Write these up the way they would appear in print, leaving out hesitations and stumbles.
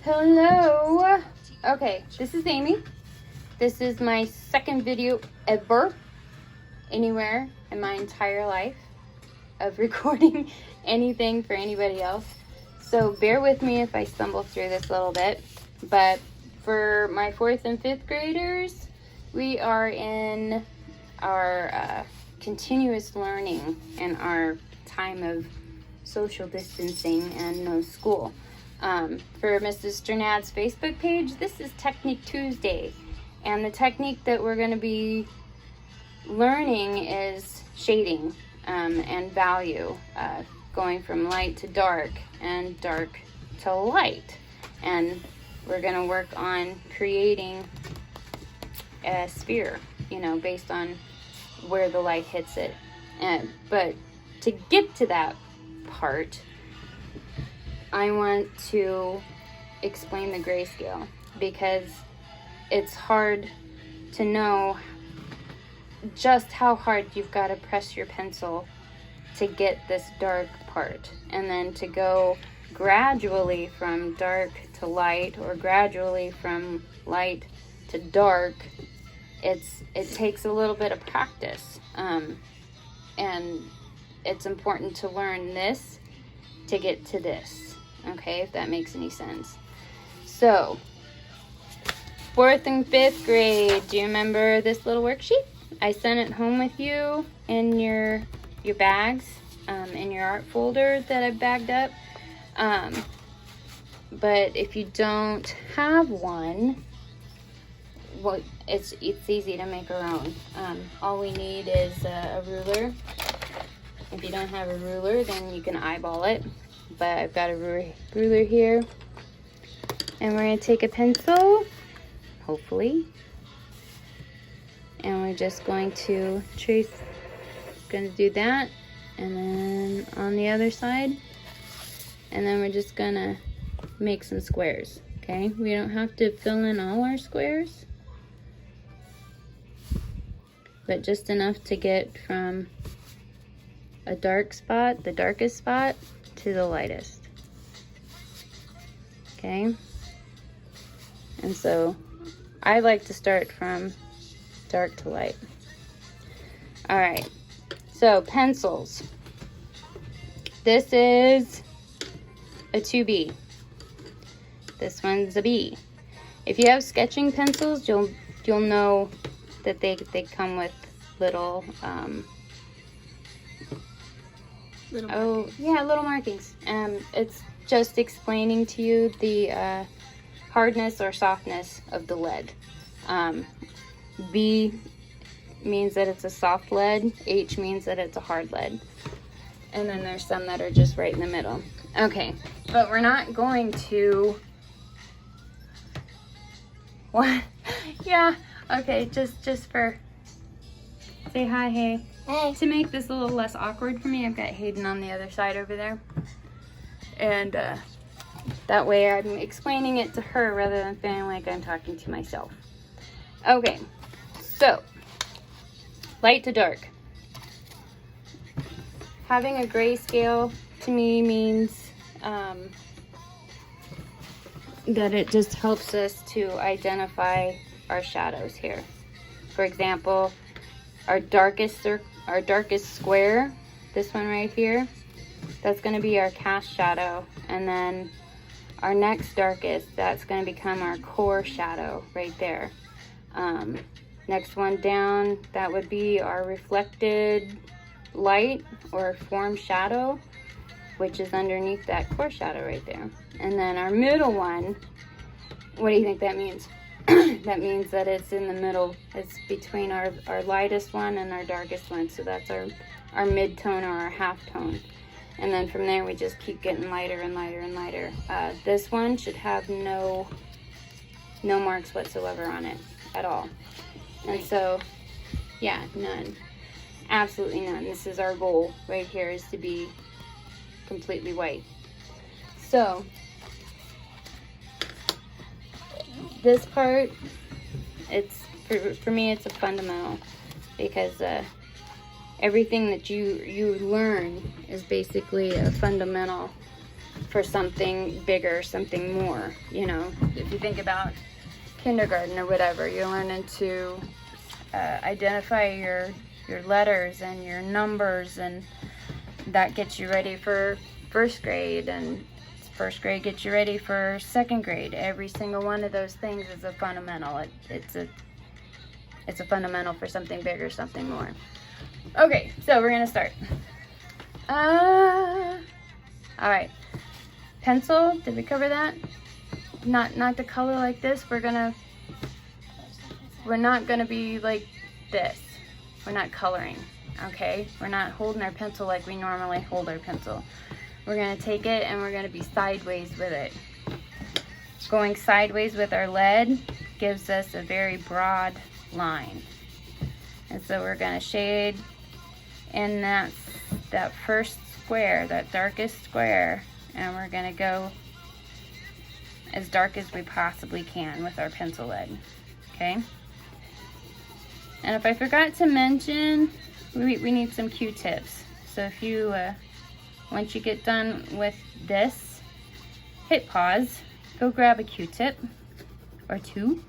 Hello. Okay, this is Amy. This is my second video ever, anywhere in my entire life, of recording anything for anybody else. So bear with me if I stumble through this a little bit. But for my 4th and 5th graders, we are in our continuous learning and our time of social distancing and no school. For Mrs. Sternad's Facebook page, this is Technique Tuesday, and the technique that we're going to be learning is shading and value, going from light to dark and dark to light, and we're going to work on creating a sphere, you know, based on where the light hits it. But to get to that part, I want to explain the grayscale, because it's hard to know just how hard you've got to press your pencil to get this dark part, and then to go gradually from dark to light, or gradually from light to dark. It takes a little bit of practice, and it's important to learn this to get to this. Okay, if that makes any sense. So, 4th and 5th grade, do you remember this little worksheet? I sent it home with you in your bags, in your art folder that I bagged up. But if you don't have one, well, it's easy to make our own. All we need is a ruler. If you don't have a ruler, then you can eyeball it. But I've got a ruler here, and we're going to take a pencil, hopefully, and we're just going to trace, going to do that, and then on the other side, and then we're just going to make some squares. Okay, we don't have to fill in all our squares, but just enough to get from a dark spot, the darkest spot, to the lightest. Okay, and so I like to start from dark to light. All right, so pencils. This is a 2B. This one's a B. If you have sketching pencils, you'll know that they come with little little markings. It's just explaining to you the hardness or softness of the lead. B means that it's a soft lead. H means that it's a hard lead. And then there's some that are just right in the middle. Okay, but we're not going to... What? Yeah, okay, just for... Say hi, hey. Hey. To make this a little less awkward for me, I've got Hayden on the other side over there. And that way I'm explaining it to her rather than feeling like I'm talking to myself. Okay, so light to dark. Having a grayscale to me means that it just helps us to identify our shadows here. For example, our darkest square, this one right here, that's going to be our cast shadow, and then our next darkest, that's going to become our core shadow right there. Next one down, that would be our reflected light or form shadow, which is underneath that core shadow right there. And then our middle one, what do you think that means? That means that it's in the middle. It's between our lightest one and our darkest one. So that's our mid-tone or our half-tone. And then from there, we just keep getting lighter and lighter and lighter. This one should have no marks whatsoever on it at all. And so, yeah, none. Absolutely none. This is our goal right here, is to be completely white. So, this part, it's for me, it's a fundamental, because everything that you learn is basically a fundamental for something bigger, something more. You know, if you think about kindergarten or whatever, you're learning to identify your letters and your numbers, and that gets you ready for first grade, and first grade gets you ready for second grade. Every single one of those things is a fundamental. It's a fundamental for something bigger, something more. Okay, so we're gonna start. All right, pencil, did we cover that? Not the color like this. We're not gonna be like this. We're not coloring, okay? We're not holding our pencil like we normally hold our pencil. We're gonna take it and we're gonna be sideways with it. Going sideways with our lead gives us a very broad line. And so we're gonna shade in that first square, that darkest square, and we're gonna go as dark as we possibly can with our pencil lead, okay? And if I forgot to mention, we need some Q-tips. So if you, once you get done with this, hit pause, go grab a Q-tip or two,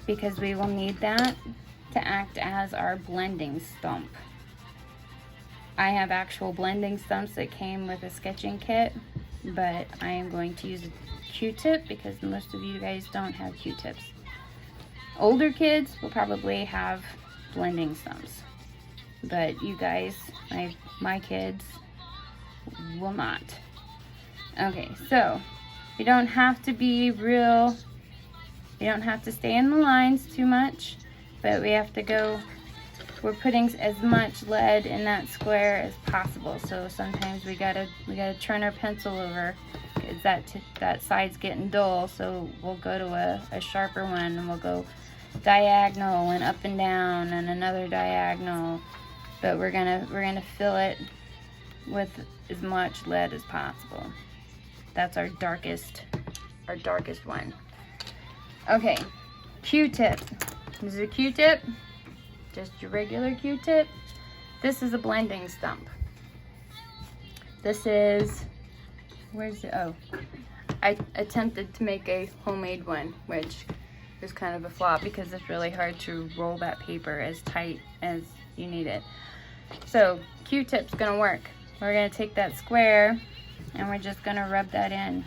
because we will need that to act as our blending stump. I have actual blending stumps that came with a sketching kit, but I am going to use a Q-tip because most of you guys don't have Q-tips. Older kids will probably have blending stumps, but you guys, my kids, will not. Okay, so you don't have to be real, you don't have to stay in the lines too much, but we have to go, we're putting as much lead in that square as possible. So sometimes we gotta turn our pencil over because that side's getting dull, so we'll go to a sharper one, and we'll go diagonal and up and down and another diagonal, but we're gonna fill it with as much lead as possible. That's our darkest one. Okay, Q-tip. This is a Q-tip, just your regular Q-tip. This is a blending stump. This is, where's it? Oh, I attempted to make a homemade one, which is kind of a flop because it's really hard to roll that paper as tight as you need it. So Q-tip's gonna work. We're gonna take that square and we're just gonna rub that in.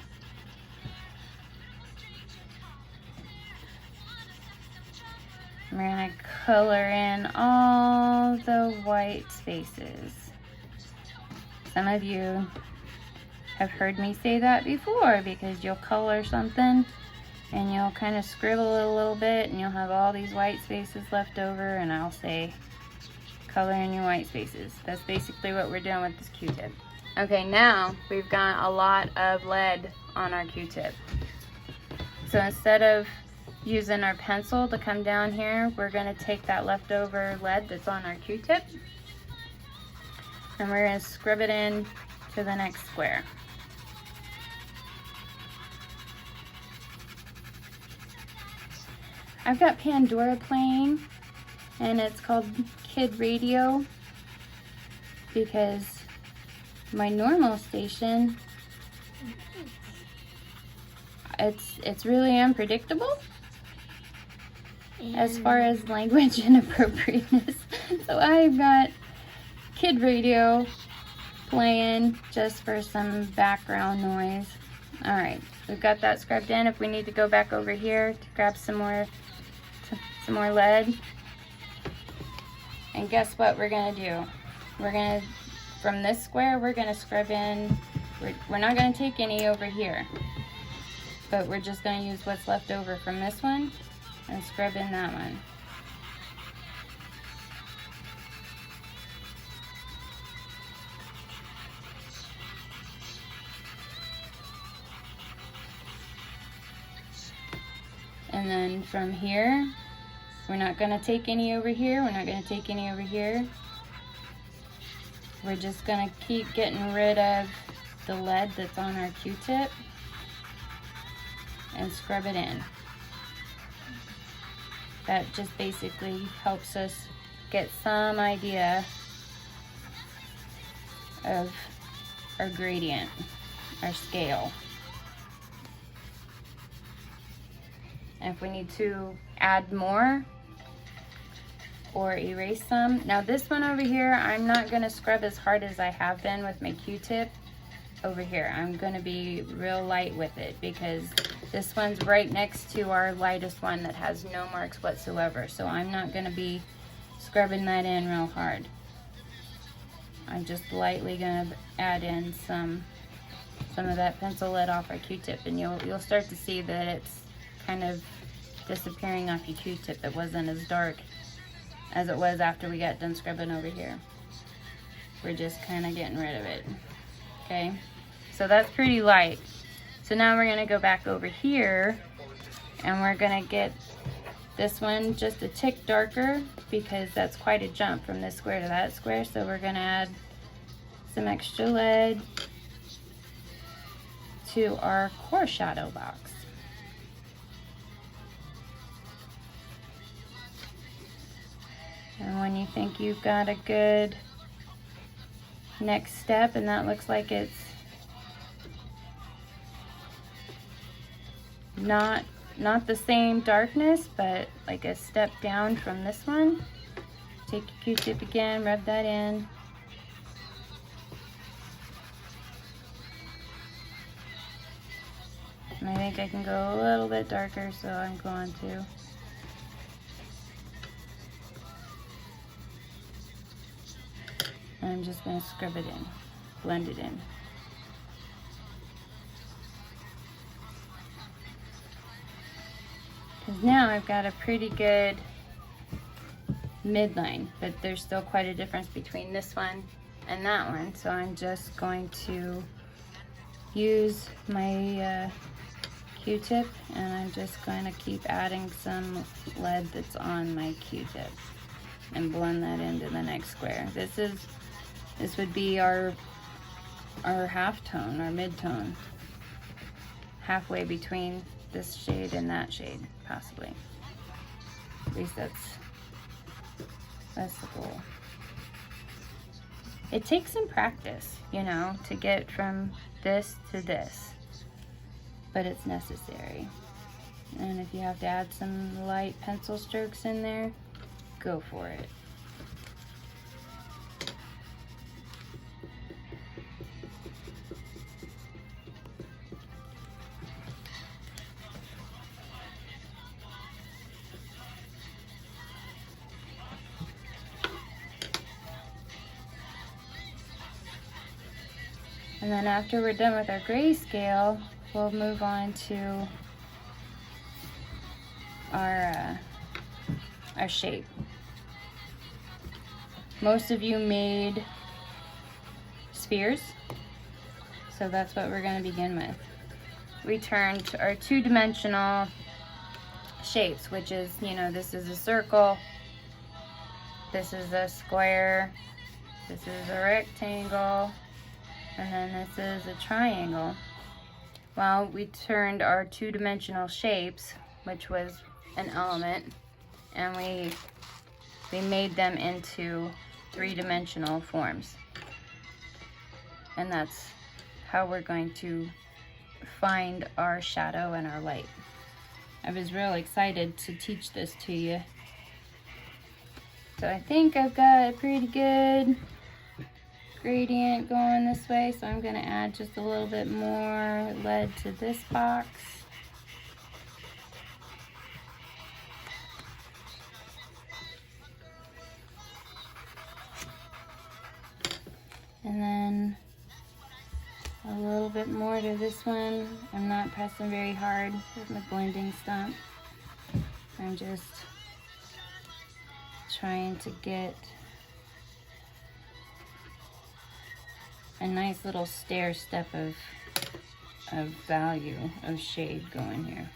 We're gonna color in all the white spaces. Some of you have heard me say that before, because you'll color something and you'll kind of scribble it a little bit and you'll have all these white spaces left over, and I'll say, color in your white spaces. That's basically what we're doing with this Q-tip. Okay, now we've got a lot of lead on our Q-tip. So instead of using our pencil to come down here, we're gonna take that leftover lead that's on our Q-tip and we're gonna scrub it in to the next square. I've got Pandora playing, and it's called Kid Radio, because my normal station, it's really unpredictable as far as language inappropriateness. So I've got Kid Radio playing just for some background noise. All right, we've got that scrubbed in. If we need to go back over here to grab some more lead, and guess what we're gonna do? We're gonna, from this square, we're gonna scrub in. We're not gonna take any over here, but we're just gonna use what's left over from this one and scrub in that one. And then from here, we're not gonna take any over here, we're not gonna take any over here. We're just gonna keep getting rid of the lead that's on our Q-tip and scrub it in. That just basically helps us get some idea of our gradient, our scale. And if we need to add more or erase some. Now this one over here, I'm not gonna scrub as hard as I have been with my Q-tip over here. I'm gonna be real light with it because this one's right next to our lightest one that has no marks whatsoever. So I'm not gonna be scrubbing that in real hard. I'm just lightly gonna add in some of that pencil lead off our Q-tip, and you'll start to see that it's kind of disappearing off your Q-tip. It wasn't as dark as it was after we got done scrubbing over here. We're just kind of getting rid of it. Okay, so that's pretty light. So now we're gonna go back over here and we're gonna get this one just a tick darker because that's quite a jump from this square to that square. So we're gonna add some extra lead to our core shadow box. And when you think you've got a good next step, and that looks like it's not the same darkness, but like a step down from this one, take your Q-tip again, rub that in. And I think I can go a little bit darker, so I'm going to. I'm just going to scrub it in, blend it in. Because now I've got a pretty good midline, but there's still quite a difference between this one and that one. So I'm just going to use my Q-tip, and I'm just going to keep adding some lead that's on my Q-tip and blend that into the next square. This would be our half tone, our mid-tone, halfway between this shade and that shade, possibly. At least that's the goal. It takes some practice, you know, to get from this to this, but it's necessary. And if you have to add some light pencil strokes in there, go for it. And then after we're done with our grayscale, we'll move on to our shape. Most of you made spheres, so that's what we're going to begin with. We turned to our two-dimensional shapes, which is, you know, this is a circle, this is a square, this is a rectangle, and then this is a triangle. Well, we turned our two-dimensional shapes, which was an element, and we made them into three-dimensional forms. And that's how we're going to find our shadow and our light. I was real excited to teach this to you. So I think I've got a pretty good gradient going this way, so I'm going to add just a little bit more lead to this box. And then a little bit more to this one. I'm not pressing very hard with my blending stump. I'm just trying to get a nice little stair step of value of shade going here.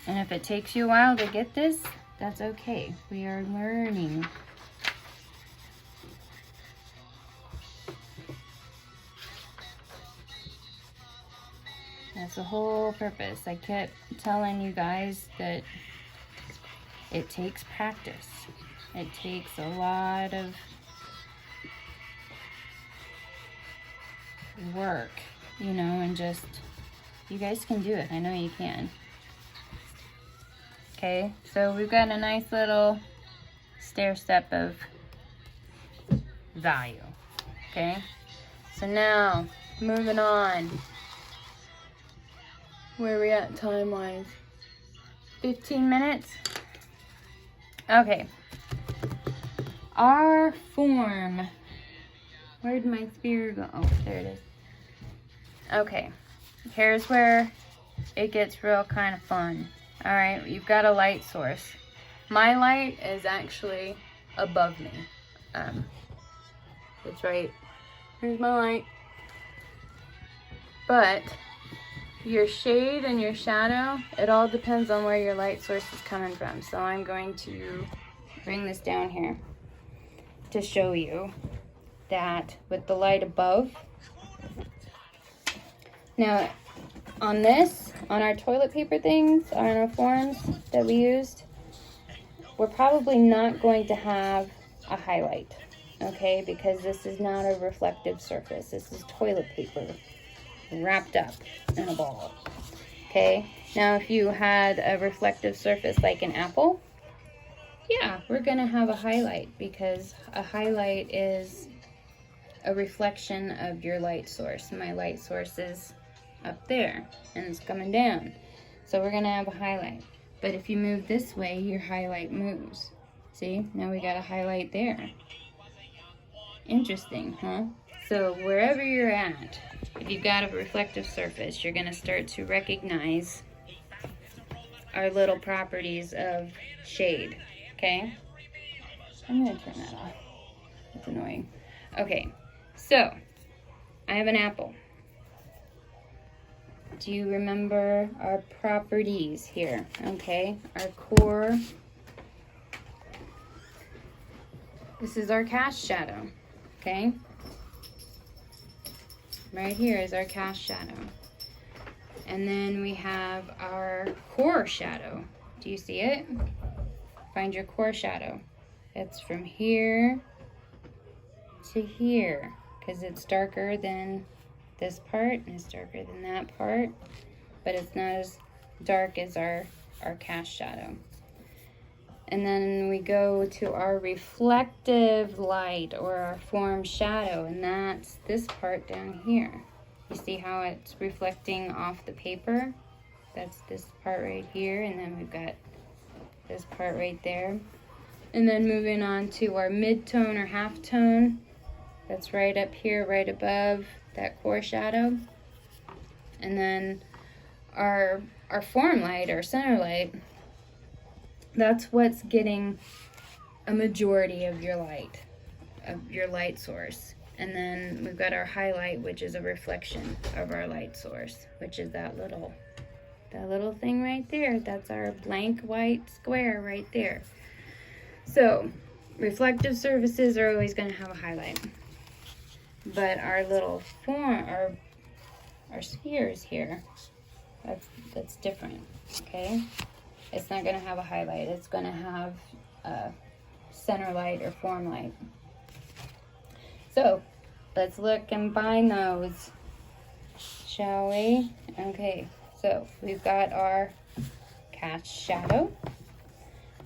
And if it takes you a while to get this, that's okay. We are learning. That's the whole purpose. I kept telling you guys that it takes practice. It takes a lot of work, you know, and just, you guys can do it. I know you can. Okay, so we've got a nice little stair step of value. Okay, so now moving on. Where are we at time-wise? 15 minutes? Okay. Our form. Where did my sphere go? Oh, there it is. Okay. Here's where it gets real kind of fun. Alright, you've got a light source. My light is actually above me. It's right. Here's my light. But your shade and your shadow, it all depends on where your light source is coming from. So I'm going to bring this down here to show you that with the light above. Now, on this, on our toilet paper things, on our forms that we used, we're probably not going to have a highlight, okay? Because this is not a reflective surface. This is toilet paper wrapped up in a ball, okay? Now, if you had a reflective surface like an apple, yeah, we're gonna have a highlight, because a highlight is a reflection of your light source. My light source is up there and it's coming down, so we're gonna have a highlight. But if you move this way, your highlight moves. See, now we got a highlight there. Interesting, huh? So wherever you're at, if you've got a reflective surface, you're gonna start to recognize our little properties of shade, okay? I'm gonna turn that off. It's annoying. Okay, so I have an apple. Do you remember our properties here? Okay, our core. This is our cast shadow, okay? Right here is our cast shadow. And then we have our core shadow. Do you see it? Find your core shadow. It's from here to here, because it's darker than this part and it's darker than that part, but it's not as dark as our cast shadow. And then we go to our reflective light, or our form shadow, and that's this part down here. You see how it's reflecting off the paper? That's this part right here, and then we've got this part right there. And then moving on to our mid-tone or half-tone, that's right up here, right above that core shadow. And then our form light, our center light, that's what's getting a majority of your light source. And then we've got our highlight, which is a reflection of our light source, which is that little thing right there. That's our blank white square right there. So reflective surfaces are always going to have a highlight, but our little form, our spheres here, that's different, okay? It's not going to have a highlight. It's going to have a center light or form light. So let's look and find those, shall we? Okay, so we've got our cast shadow,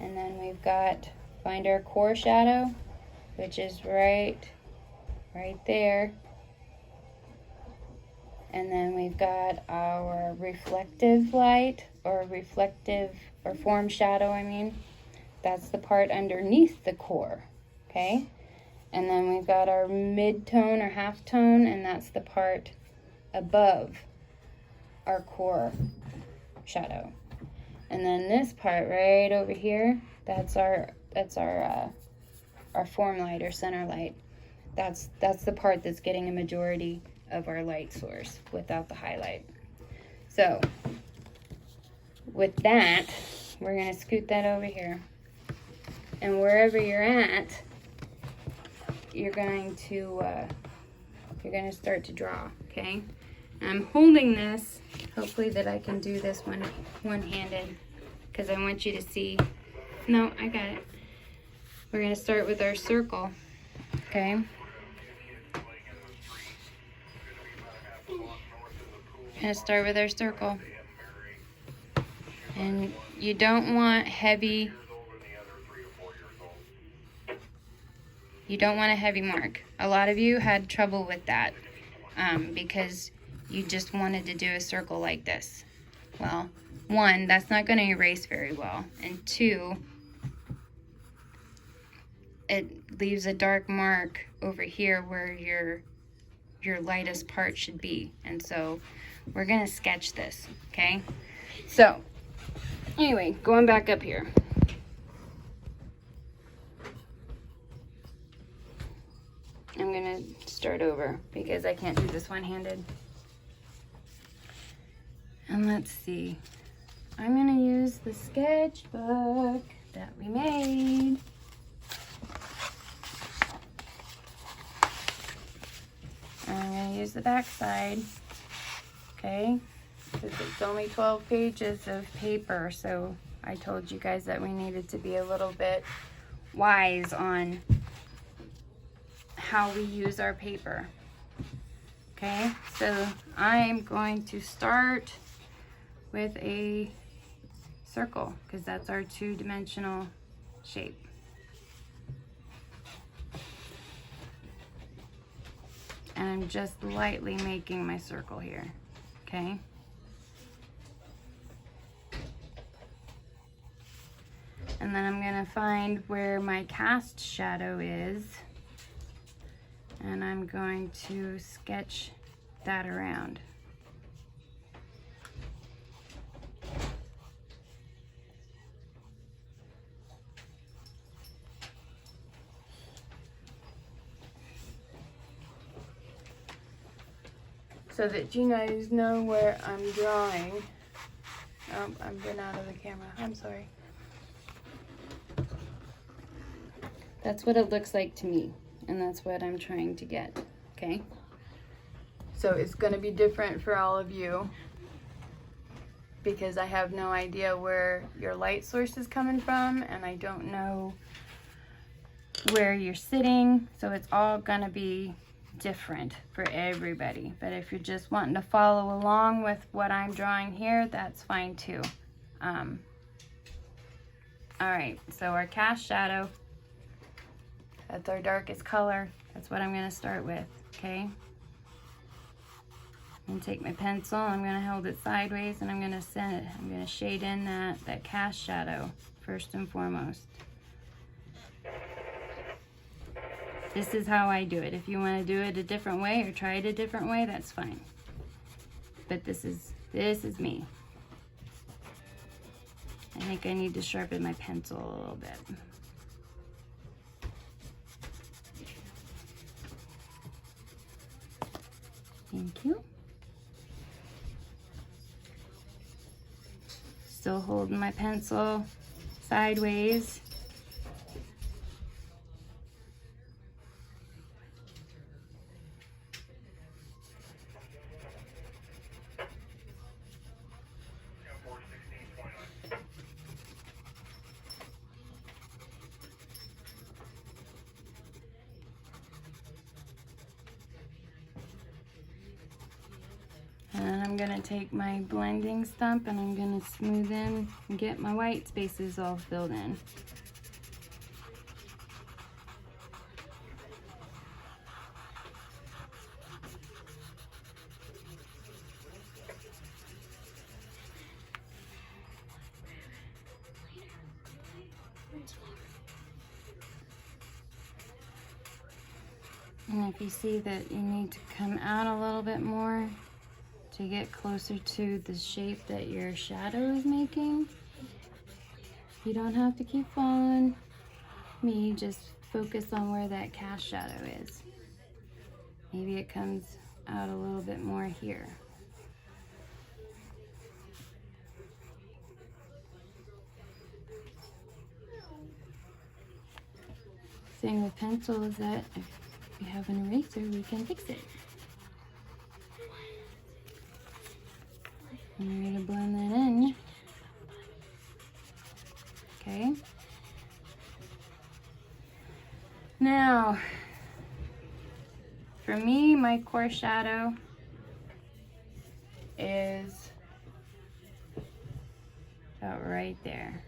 and then we've got find our core shadow, which is right there. And then we've got our reflective light, or form shadow, I mean. That's the part underneath the core, okay? And then we've got our mid-tone or half-tone, and that's the part above our core shadow. And then this part right over here, that's our form light or center light. That's the part that's getting a majority of our light source without the highlight. So with that, we're going to scoot that over here. And wherever you're at, you're going to start to draw, okay? I'm holding this, hopefully that I can do this one-handed, because I want you to see No, I got it. We're gonna start with our circle, okay? Gonna start with our circle. And you don't want heavy, you don't want a heavy mark. A lot of you had trouble with that because you just wanted to do a circle like this. Well, one, that's not going to erase very well. And two, it leaves a dark mark over here where your lightest part should be. And so we're going to sketch this, okay? So anyway, going back up here. I'm gonna start over because I can't do this one-handed. And let's see. I'm gonna use the sketchbook that we made. And I'm gonna use the back side, okay? Because it's only 12 pages of paper, so I told you guys that we needed to be a little bit wise on how we use our paper. Okay, so I'm going to start with a circle because that's our two-dimensional shape. And I'm just lightly making my circle here, okay? And then I'm gonna find where my cast shadow is, and I'm going to sketch that around. So that you guys know where I'm drawing. Oh, I've been out of the camera. I'm sorry. That's what it looks like to me, and that's what I'm trying to get, okay? So it's gonna be different for all of you because I have no idea where your light source is coming from, and I don't know where you're sitting, so it's all gonna be different for everybody. But if you're just wanting to follow along with what I'm drawing here, that's fine too. All right, so our cast shadow, that's our darkest color. That's what I'm gonna start with, okay? I'm gonna take my pencil, I'm gonna hold it sideways, and I'm gonna shade in that cast shadow first and foremost. This is how I do it. If you wanna do it a different way or try it a different way, that's fine. But this is me. I think I need to sharpen my pencil a little bit. Thank you. Still holding my pencil sideways. And I'm gonna take my blending stump and I'm gonna smooth in and get my white spaces all filled in. And if you see that you need to come out a little bit more to get closer to the shape that your shadow is making, you don't have to keep following me, just focus on where that cast shadow is. Maybe it comes out a little bit more here. Thing with pencil is that if you have an eraser, we can fix it. And we're gonna blend that in. Okay, Now, for me, my core shadow is about right there.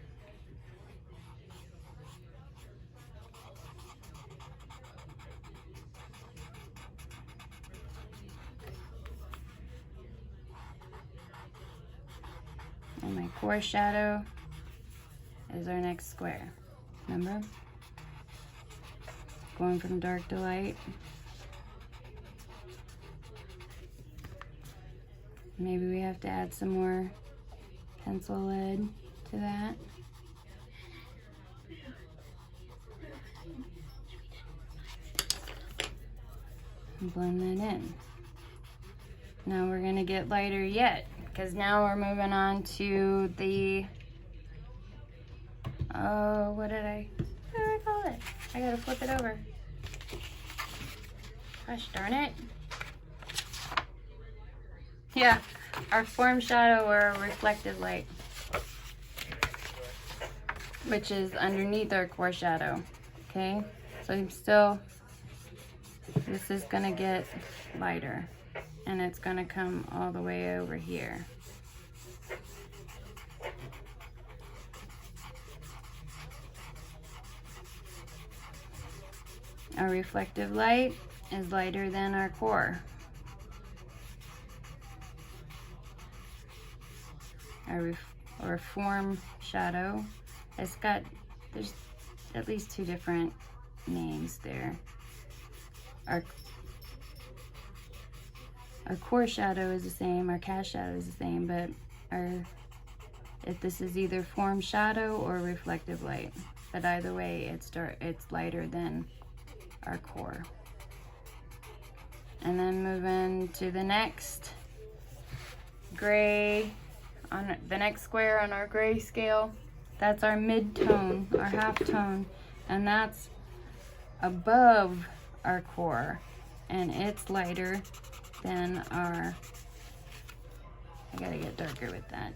And my core shadow is our next square. Remember? Going from dark to light. Maybe we have to add some more pencil lead to that. And blend that in. Now we're gonna get lighter yet, because now we're moving on to the, oh, what did I call it? I gotta flip it over. Gosh darn it. Yeah, our form shadow or reflective light, which is underneath our core shadow. Okay, so I'm still, this is gonna get lighter and it's gonna come all the way over here. Our reflective light is lighter than our core. Our form shadow, it's got, there's at least 2 different names there. Our core shadow is the same, our cast shadow is the same, but if this is either form shadow or reflective light. But either way, it's lighter than our core. And then moving to the next gray, on the next square on our grayscale, that's our mid-tone, our half-tone, and that's above our core, and it's lighter than our, I gotta get darker with that.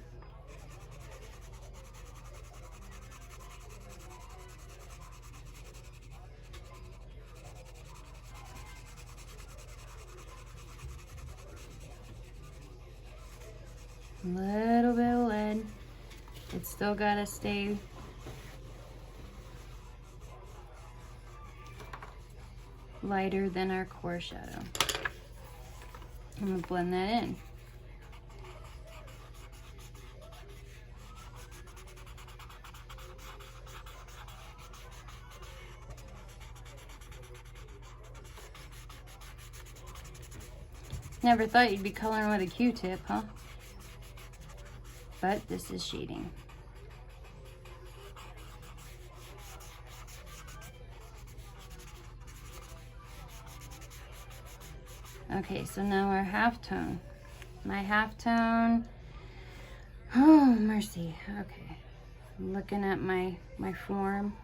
Little bit of lead. It's still gotta stay lighter than our core shadow. I'm gonna blend that in. Never thought you'd be coloring with a Q-tip, huh? But this is sheeting. Okay, so now our halftone. My halftone, oh mercy, okay. I'm looking at my form,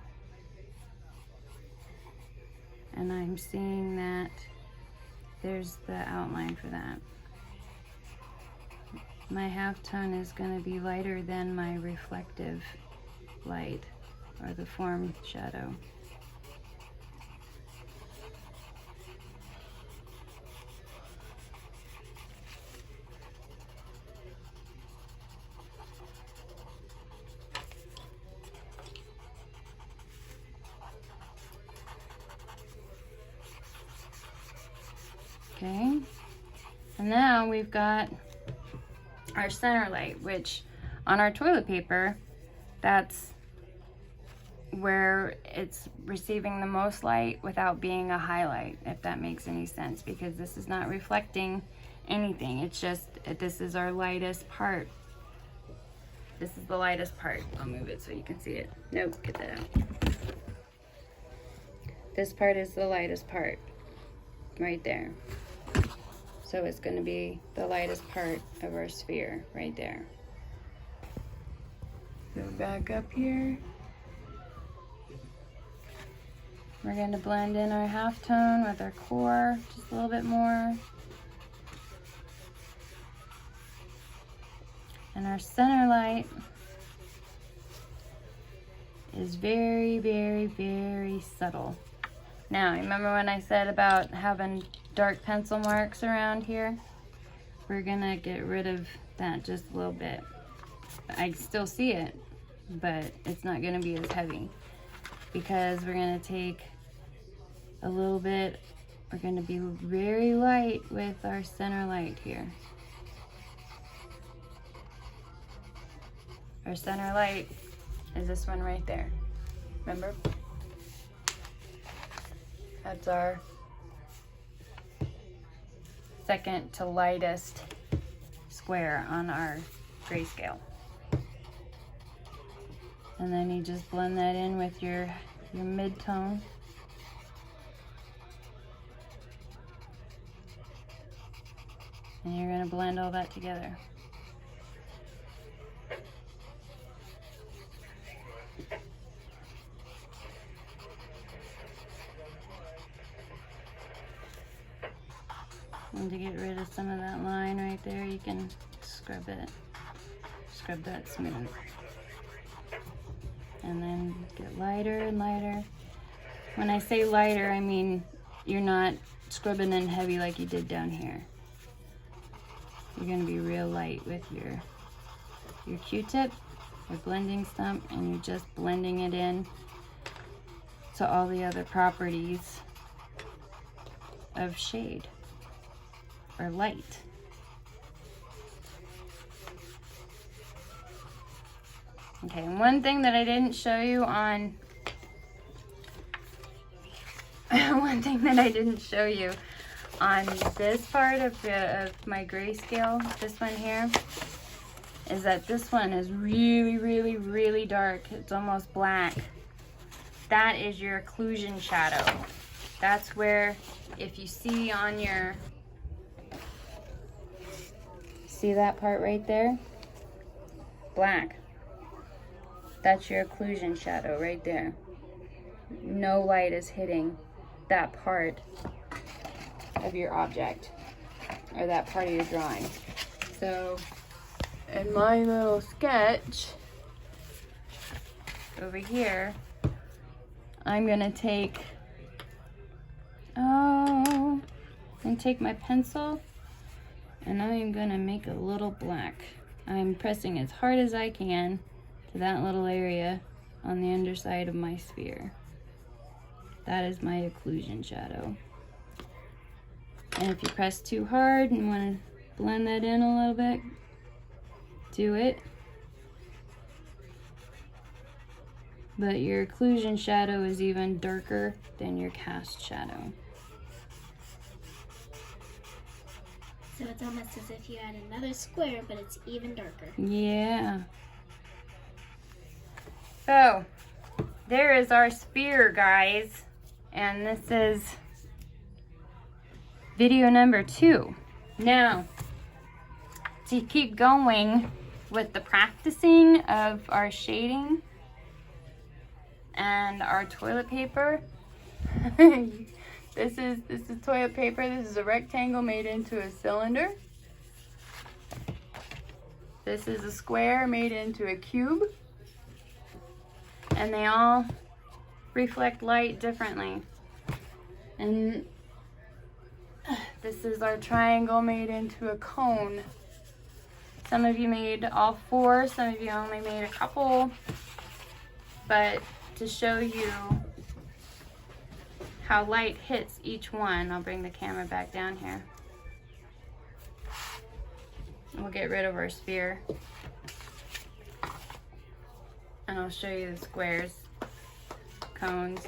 and I'm seeing that there's the outline for that. My halftone is going to be lighter than my reflective light, or the form shadow. Okay, and now we've got our center light, which on our toilet paper, that's where it's receiving the most light without being a highlight, if that makes any sense, because this is not reflecting anything. It's just, this is our lightest part. This is the lightest part. I'll move it so you can see it. Nope, get that out. This part is the lightest part, right there. So it's going to be the lightest part of our sphere right there. Go back up here. We're going to blend in our halftone with our core just a little bit more. And our center light is very, very, very subtle. Now, remember when I said about having dark pencil marks around here? We're gonna get rid of that just a little bit. I still see it, but it's not gonna be as heavy because we're gonna take a little bit, we're gonna be very light with our center light here. Our center light is this one right there. Remember? That's our second to lightest square on our grayscale. And then you just blend that in with your mid-tone. And you're going to blend all that together. And to get rid of some of that line right there, you can scrub that smooth. And then get lighter and lighter. When I say lighter, I mean you're not scrubbing in heavy like you did down here. You're gonna be real light with your Q-tip, your blending stump, and you're just blending it in to all the other properties of shade or light. Okay, and one thing that I didn't show you on this part of my grayscale, this one here, is that this one is really, really, really dark. It's almost black. That is your occlusion shadow. That's where, if you see on your, see that part right there? Black. That's your occlusion shadow right there. No light is hitting that part of your object or that part of your drawing. So in my little sketch over here, I'm gonna take my pencil and I'm gonna make a little black. I'm pressing as hard as I can to that little area on the underside of my sphere. That is my occlusion shadow. And if you press too hard and want to blend that in a little bit, do it. But your occlusion shadow is even darker than your cast shadow. So it's almost as if you add another square, but it's even darker. Yeah. So, there is our sphere, guys. And this is video number 2. Now, to keep going with the practicing of our shading and our toilet paper, this is toilet paper. This is a rectangle made into a cylinder. This is a square made into a cube. And they all reflect light differently. And this is our triangle made into a cone. Some of you made all 4, some of you only made a couple. But to show you how light hits each one, I'll bring the camera back down here. We'll get rid of our sphere. And I'll show you the squares, cones.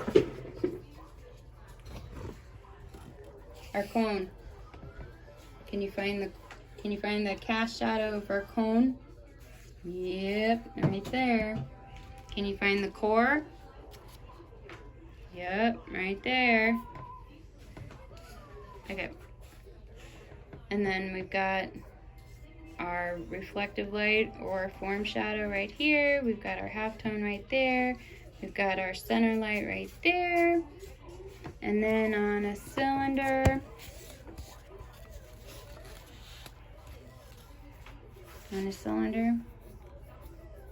Our cone. Can you find the cast shadow of our cone? Yep, right there. Can you find the core? Yep, right there. Okay. And then we've got our reflective light or form shadow right here. We've got our halftone right there. We've got our center light right there. And then on a cylinder,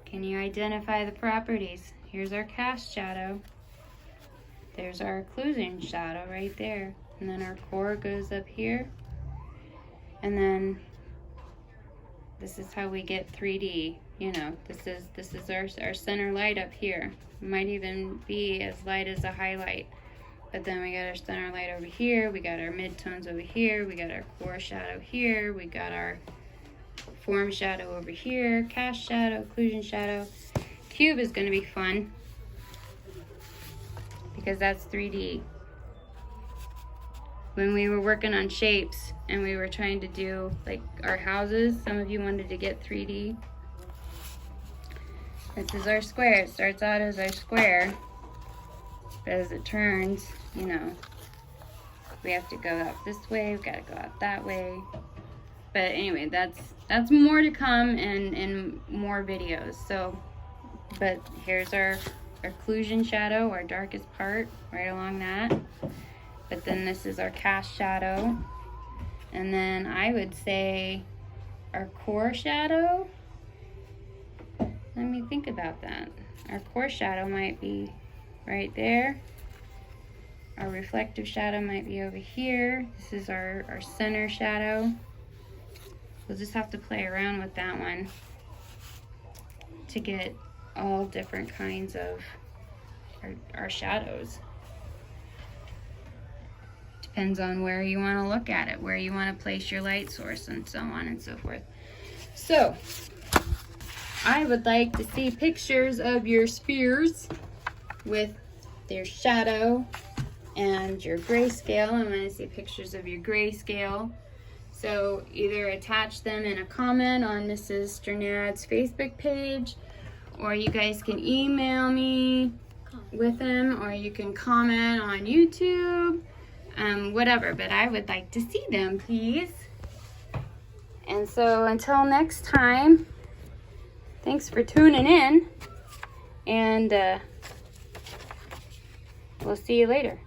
can you identify the properties? Here's our cast shadow. there's our occlusion shadow right there. And then our core goes up here. And then this is how we get 3D. You know, this is our center light up here. It might even be as light as a highlight. But then we got our center light over here, we got our midtones over here, we got our core shadow here, we got our form shadow over here, cast shadow, occlusion shadow. Cube is going to be fun because that's 3D. When we were working on shapes and we were trying to do like our houses, some of you wanted to get 3D. This is our square. It starts out as our square, but as it turns, you know, we have to go out this way, we've got to go out that way. But anyway, that's more to come in more videos. So, but here's our occlusion shadow, our darkest part, right along that. But then this is our cast shadow. And then I would say our core shadow. Let me think about that. Our core shadow might be right there. Our reflective shadow might be over here. This is our center shadow. We'll just have to play around with that one to get all different kinds of our shadows. Depends on where you want to look at it, where you want to place your light source, and so on and so forth. So, I would like to see pictures of your spheres with their shadow and your grayscale. I want to see pictures of your grayscale. So either attach them in a comment on Mrs. Sternad's Facebook page, or you guys can email me with them, or you can comment on YouTube, whatever. But I would like to see them, please. And so until next time, thanks for tuning in, and we'll see you later.